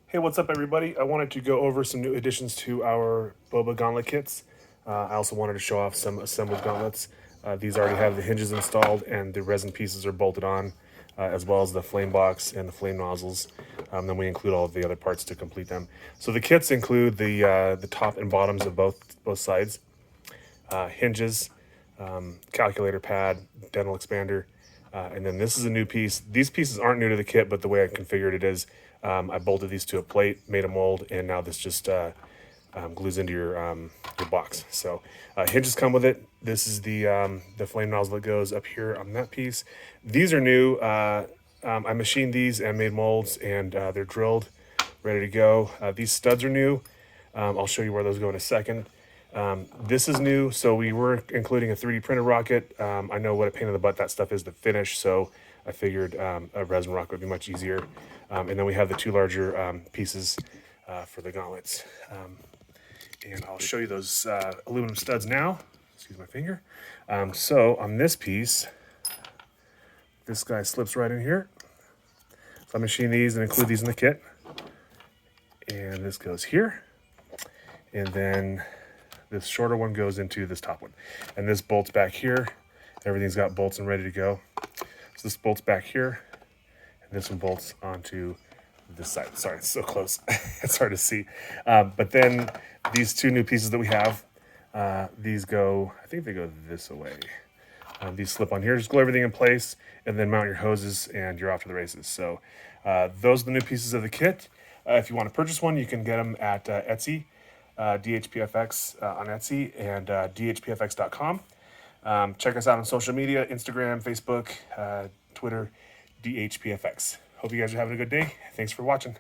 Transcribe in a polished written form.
Hey, what's up, everybody? I wanted to go over some new additions to our Boba Gauntlet kits. I also wanted to show off some assembled gauntlets. These already have the hinges installed and the resin pieces are bolted on, as well as the flame box and the flame nozzles. Then we include all of the other parts to complete them. So the kits include the top and bottoms of both sides, hinges, calculator pad, dental expander, and then this is a new piece. These pieces aren't new to the kit, but the way I configured it is I bolted these to a plate, made a mold, and now this just glues into your box. So hinges come with it. This is the flame nozzle that goes up here on that piece. These are new. I machined these and made molds, and they're drilled, ready to go. These studs are new. I'll show you where those go in a second. This is new, so we were including a 3D printed rocket. I know what a pain in the butt that stuff is to finish, so I figured a resin rocket would be much easier. And then we have the two larger pieces for the gauntlets. And I'll show you those aluminum studs now. Excuse my finger. So on this piece, this guy slips right in here. So I machine these and include these in the kit. And this goes here. And then this shorter one goes into this top one. And this bolts back here. Everything's got bolts and ready to go. So this bolts back here. And this one bolts onto this side. Sorry, it's so close. It's hard to see. But then these two new pieces that we have, these go, I think they go this way. These slip on here, just glue everything in place, and then mount your hoses, and you're off to the races. So those are the new pieces of the kit. If you want to purchase one, you can get them at Etsy, DHPFX on Etsy, and DHPFX.com. Check us out on social media, Instagram, Facebook, Twitter, DHPFX. Hope you guys are having a good day. Thanks for watching.